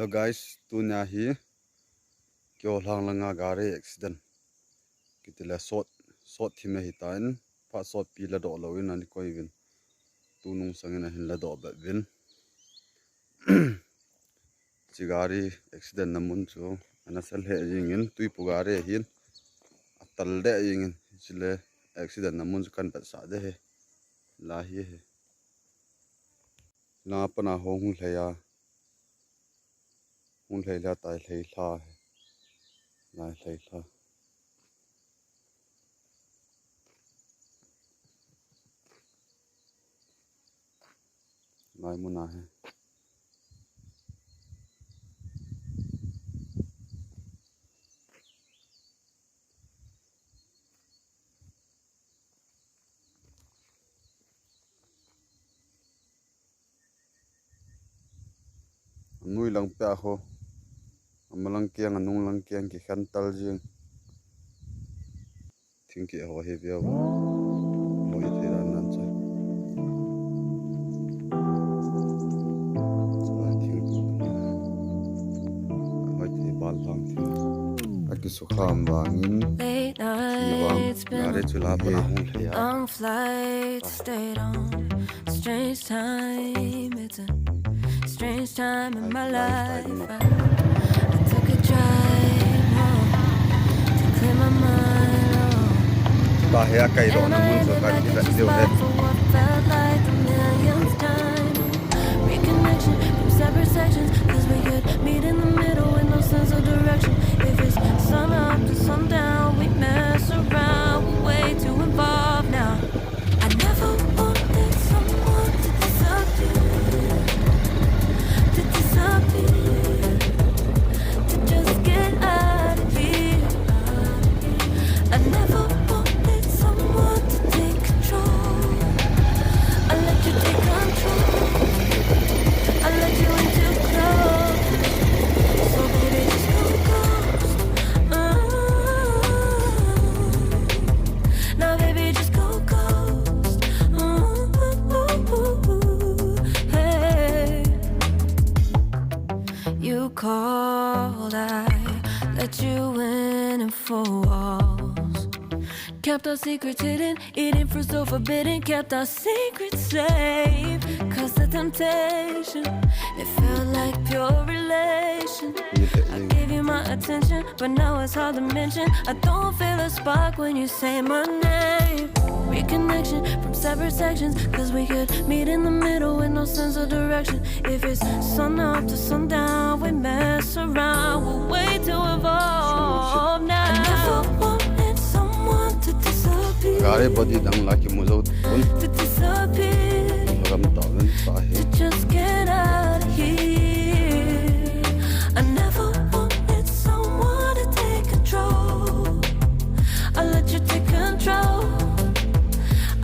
Hello guys, tunya hi kyo lang langa gari accident kitila sot thime hi tain pa sot pila do lowin ani koivin tunung sangena hin la do ba vin chigari accident namun chu anasal he yingin tui pugare hin atal de yingin chile accident namun chu kan ba sa de he la hi he la pana hong hu hleya hun hleila tai hlei hla la hlei hla lai muna he nui lang pa ho amalang kiang anung lang kiang ki khan tal jing thing ki ho he bia moi the ran nan cha cha thing tu hoi the bal lang thing aki su kham wangin gare chula pana hung thaya on flight stayed on strange time. It's a strange time in my life. I took a drive home to clear my mind. ba he kai do na mun so kan ki da dio he Reconnection from separate sections, 'cause we could meet in the middle with no sense of direction. If it's sun up to sundown, we mess around. We're way too involved now. I never wanted someone to disappear, to just get out of here. I never wanted someone to take control. I let you take control. I let you in too close. So baby, just go ghost. Now baby, just go ghost. Hey, you called, I let you in and 4 walls. Kept our secrets hidden, eating fruit so forbidden. Kept our secrets safe, 'cause the temptation, it felt like pure relation. I gave you my attention, but now it's hard to mention. I don't feel a spark when you say my name. Reconnection from separate sections, 'cause we could meet in the middle with no sense of direction. If it's sun up to sundown, we mess around. We're way too involved now. I never wanted someone to disappear, gare body dang la ki muzo un to disappear, ram ta len sa he to just get out of here. I never wanted someone to take control. I let you take control.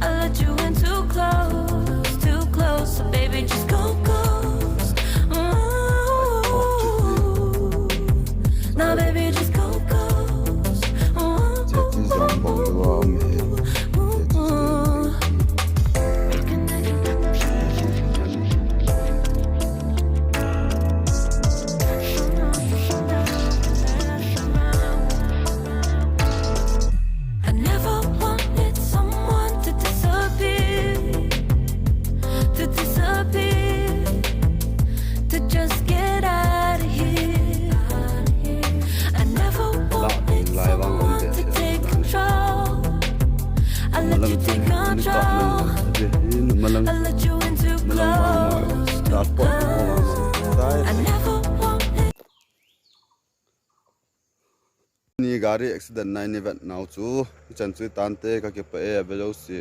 I let you in too close, so baby, just go ghost. Now baby, just go ghost. is on board wa me I never wanted someone to disappear, to just get out of here. I never wanted someone to take control. I let you take control. I let you in too close. I never wanted. ni gari accident nai ni vet nau chu chan chu tan te ka ke pa e belo si